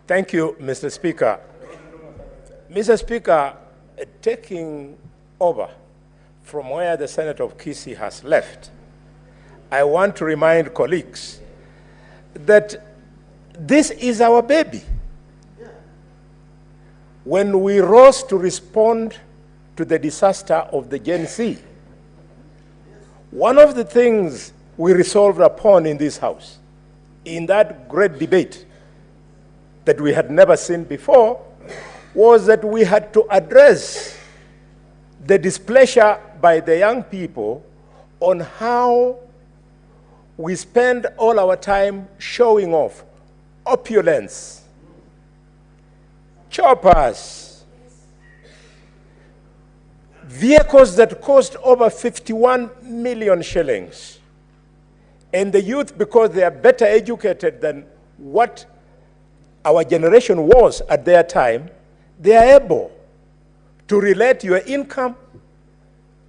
Thank you, Mr. Speaker. Mr. Speaker, taking over from where the Senator of Kisii has left, I want to remind colleagues that this is our baby. When we rose to respond to the disaster of the Gen Z, one of the things we resolved upon in this House, in that great debate that we had never seen before, was that we had to address the displeasure by the young people on how we spend all our time showing off opulence, choppers, vehicles that cost over 51 million shillings. And the youth, because they are better educated than what our generation was at their time, they are able to relate your income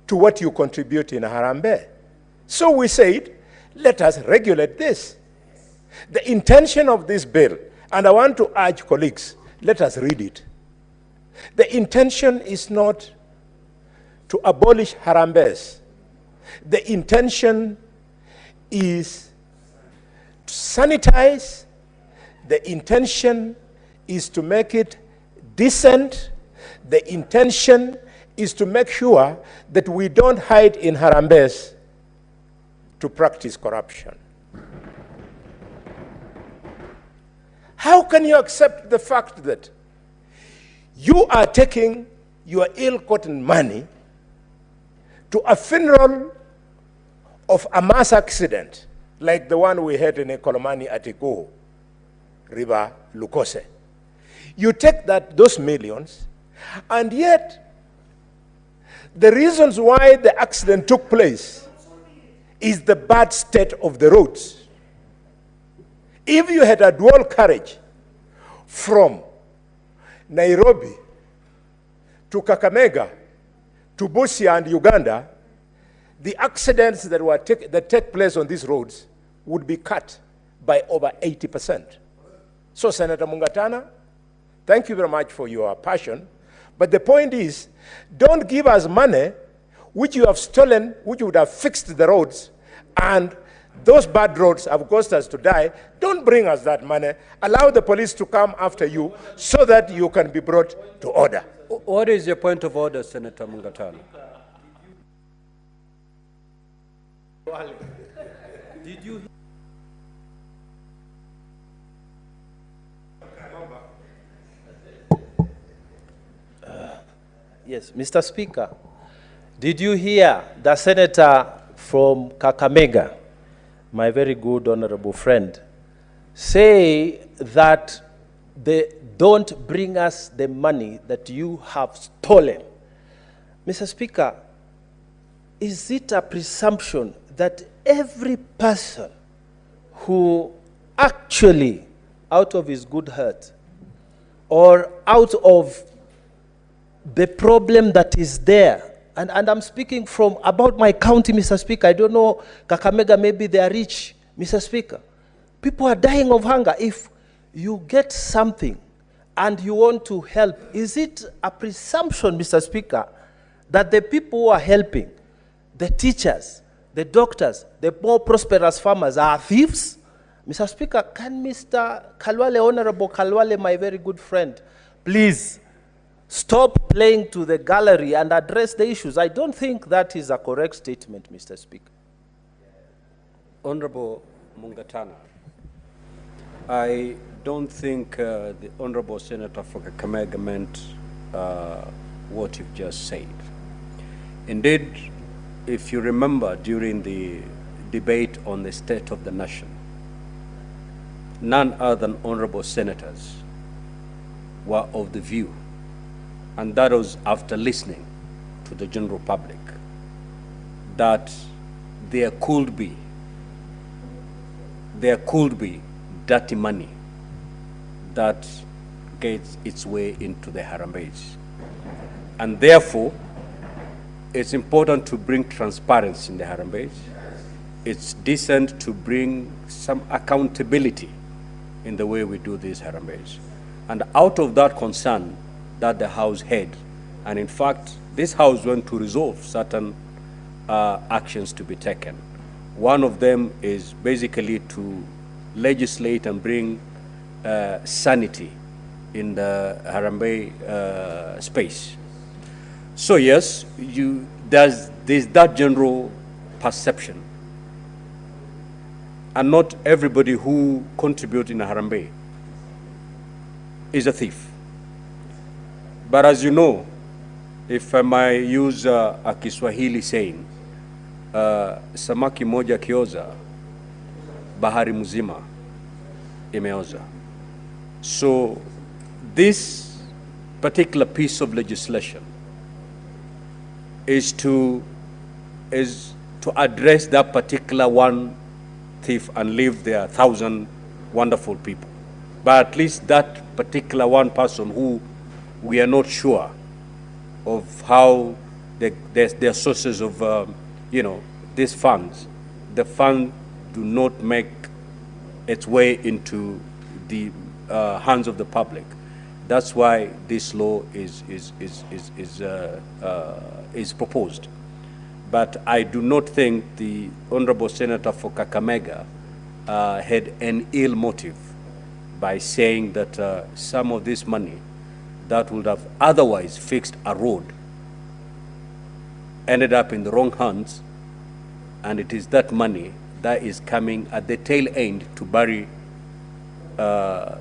to what you contribute in Harambee. So we said, let us regulate this. The intention of this bill, and I want to urge colleagues, let us read it. The intention is not to abolish Harambees. The intention is to sanitize. The intention is to make it decent. The intention is to make sure that we don't hide in Harambees to practice corruption. How can you accept the fact that you are taking your ill-gotten money to a funeral of a mass accident like the one we had in Ekolomani at Ego River, Lukose? You take those millions, and yet the reasons why the accident took place is the bad state of the roads. If you had a dual carriage from Nairobi to Kakamega to Busia and Uganda, the accidents that take place on these roads would be cut by over 80%. So, Senator Mungatana, thank you very much for your passion. But the point is, don't give us money which you have stolen, which would have fixed the roads, and those bad roads have caused us to die. Don't bring us that money. Allow the police to come after you so that you can be brought to order. What is your point of order, Senator Mungatana? Did you... Yes, Mr. Speaker, did you hear the senator from Kakamega, my very good honorable friend, say that they don't bring us the money that you have stolen? Mr. Speaker, is it a presumption that every person who actually, out of his good heart, or out of the problem that is there, and I'm speaking from about my county, Mr. Speaker, I don't know, Kakamega, maybe they are rich, Mr. Speaker. People are dying of hunger. If you get something and you want to help, is it a presumption, Mr. Speaker, that the people who are helping, the teachers, the doctors, the more prosperous farmers are thieves? Mr. Speaker, can Mr. Khalwale, Honorable Khalwale, my very good friend, please stop playing to the gallery and address the issues? I don't think that is a correct statement, Mr. Speaker. Honorable Mungatana, I don't think the Honorable Senator for Kakamega meant what you've just said. Indeed, if you remember during the debate on the state of the nation, none other than honorable senators were of the view, and that was after listening to the general public, that there could be dirty money that gets its way into the Harambees. And therefore, it's important to bring transparency in the Harambees. It's decent to bring some accountability in the way we do these Harambees. And out of that concern that the House had, and in fact, this House went to resolve certain actions to be taken. One of them is basically to legislate and bring sanity in the Harambee space. So yes, there's that general perception. And not everybody who contributes in a Harambee is a thief. But as you know, if I might use a Kiswahili saying, samaki moja kioza, bahari mzima imeoza. So this particular piece of legislation is to address that particular one thief and leave there 1,000 wonderful people. But at least that particular one person who we are not sure of how their sources of, these funds, the fund do not make its way into the hands of the public. That's why this law is proposed. But I do not think the Honorable Senator for Kakamega had an ill motive by saying that some of this money that would have otherwise fixed a road ended up in the wrong hands, and it is that money that is coming at the tail end to bury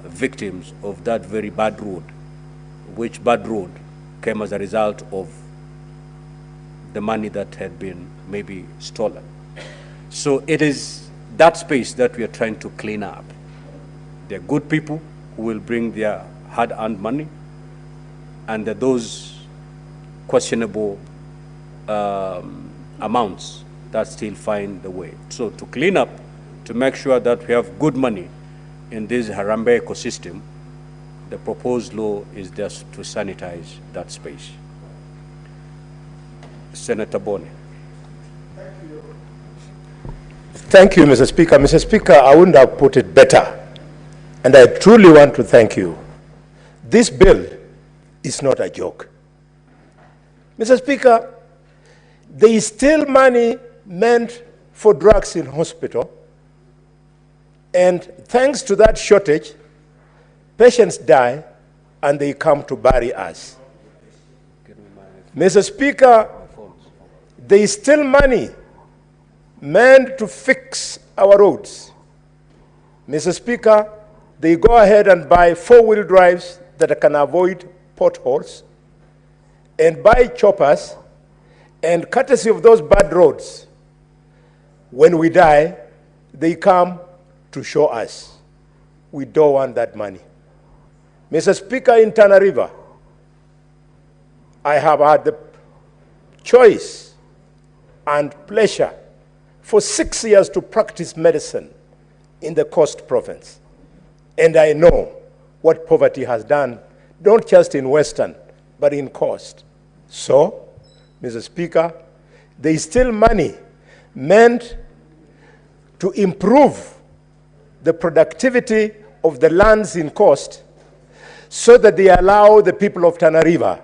victims of that very bad road, which bad road came as a result of the money that had been maybe stolen. So it is that space that we are trying to clean up. There are good people who will bring their hard-earned money, and there are those questionable amounts that still find the way. So to clean up, to make sure that we have good money in this Harambee ecosystem, the proposed law is just to sanitize that space. Senator Boni. Thank you, Mr. Speaker. Mr. Speaker, I wouldn't have put it better, and I truly want to thank you. This bill is not a joke. Mr. Speaker, there is still money meant for drugs in hospital, and thanks to that shortage, patients die and they come to bury us. Mr. Speaker, there is still money meant to fix our roads. Mr. Speaker, they go ahead and buy four-wheel drives that can avoid potholes and buy choppers, and courtesy of those bad roads, when we die, they come to show us. We don't want that money. Mr. Speaker, in Tana River, I have had the choice and pleasure for 6 years to practice medicine in the Coast Province. And I know what poverty has done, not just in Western, but in Coast. So, Mr. Speaker, there is still money meant to improve the productivity of the lands in Coast so that they allow the people of Tana River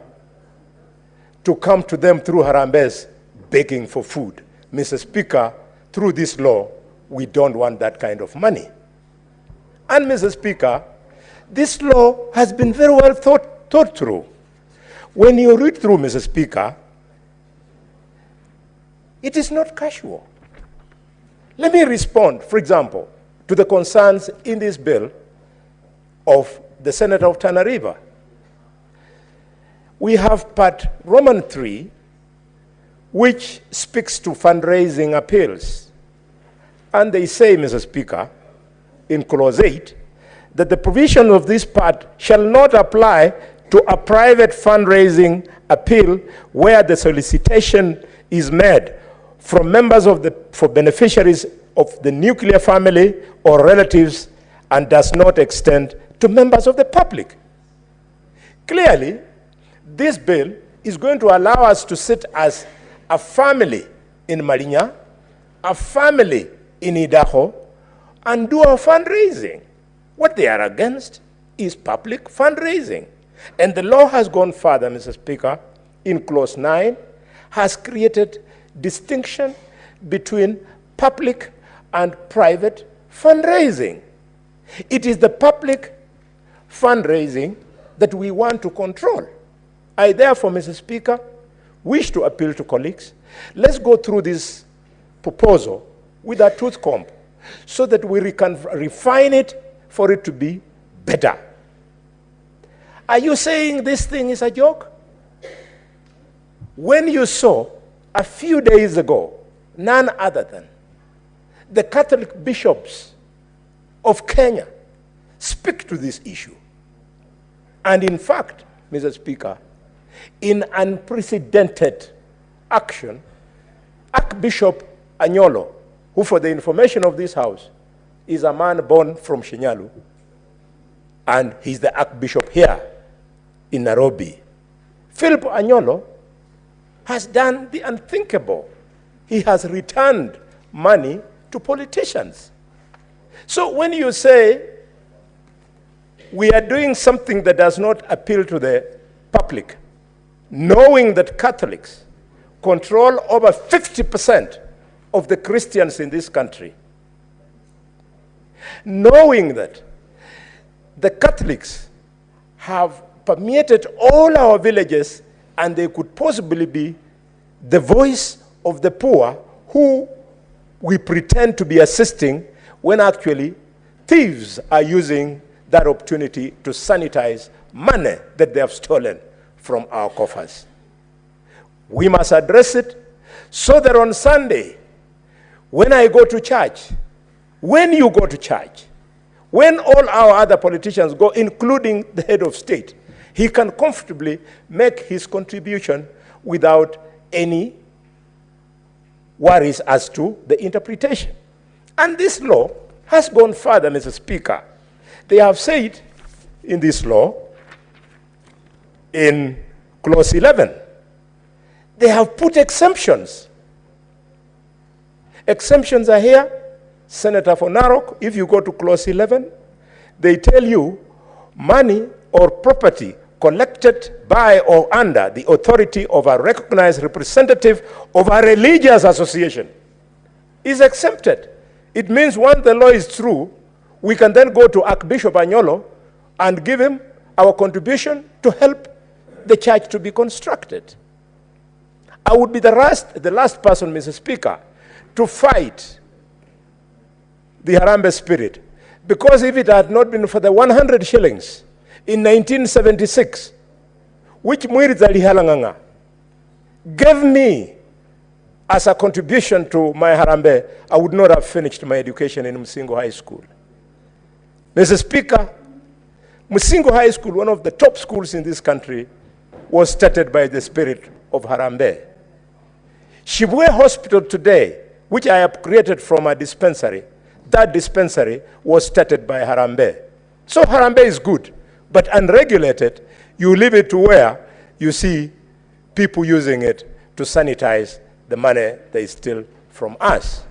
to come to them through Harambees begging for food. Mr. Speaker, through this law, we don't want that kind of money. And Mr. Speaker, this law has been very well thought through. When you read through, Mr. Speaker, it is not casual. Let me respond, for example, to the concerns in this bill of the Senator of Tana River. We have Part Roman 3, which speaks to fundraising appeals. And they say, Mr. Speaker, in Clause 8, that the provision of this part shall not apply to a private fundraising appeal where the solicitation is made from members of for beneficiaries of the nuclear family or relatives and does not extend to members of the public. Clearly, this bill is going to allow us to sit as a family in Marinya, a family in Idaho, and do our fundraising. What they are against is public fundraising. And the law has gone further, Mr. Speaker, in Clause 9, has created distinction between public and private fundraising. It is the public fundraising that we want to control. I therefore, Mr. Speaker, wish to appeal to colleagues. Let's go through this proposal with a tooth comb so that we can refine it for it to be better. Are you saying this thing is a joke? When you saw a few days ago, none other than the Catholic bishops of Kenya speak to this issue. And in fact, Mr. Speaker, in unprecedented action, Archbishop Anyolo, who for the information of this House, is a man born from Shinyalu, and he's the Archbishop here in Nairobi. Philip Anyolo has done the unthinkable. He has returned money to politicians. So when you say we are doing something that does not appeal to the public, knowing that Catholics control over 50% of the Christians in this country, knowing that the Catholics have permeated all our villages and they could possibly be the voice of the poor who we pretend to be assisting when actually thieves are using that opportunity to sanitize money that they have stolen from our coffers. We must address it so that on Sunday, when I go to church, when you go to church, when all our other politicians go, including the head of state, he can comfortably make his contribution without any worries as to the interpretation. And this law has gone further, Mr. Speaker. They have said in this law, in Clause 11, they have put exemptions. Exemptions are here. Senator for Narok, if you go to Clause 11, they tell you money or property collected by or under the authority of a recognized representative of a religious association is exempted. It means once the law is through, we can then go to Archbishop Anyolo and give him our contribution to help the church to be constructed. I would be the last person, Mr. Speaker, to fight the Harambe spirit, because if it had not been for the 100 shillings in 1976, which Mwirizali Halanganga gave me as a contribution to my Harambe, I would not have finished my education in Musingo High School. Mr. Speaker, Musingo High School, one of the top schools in this country, was started by the spirit of Harambe. Shibwe Hospital today, which I have created from a dispensary, that dispensary was started by Harambe. So Harambe is good, but unregulated, you leave it to where you see people using it to sanitize the money they steal from us.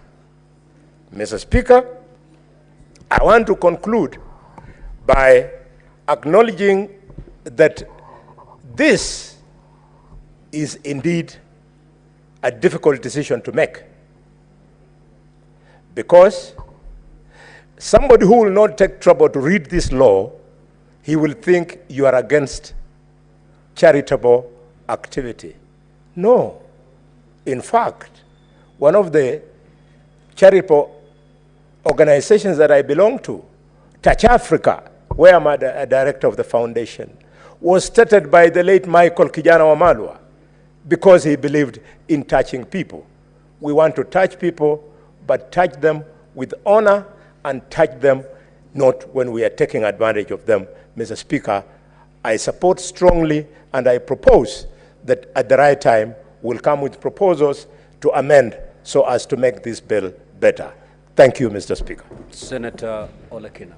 Mr. Speaker, I want to conclude by acknowledging that this is indeed a difficult decision to make, because somebody who will not take trouble to read this law, he will think you are against charitable activity. No. In fact, one of the charitable organizations that I belong to, Touch Africa, where I'm a director of the foundation, was started by the late Michael Kijana Wamalwa because he believed in touching people. We want to touch people, but touch them with honor and touch them not when we are taking advantage of them. Mr. Speaker, I support strongly and I propose that at the right time we'll come with proposals to amend so as to make this bill better. Thank you, Mr. Speaker. Senator Olekina.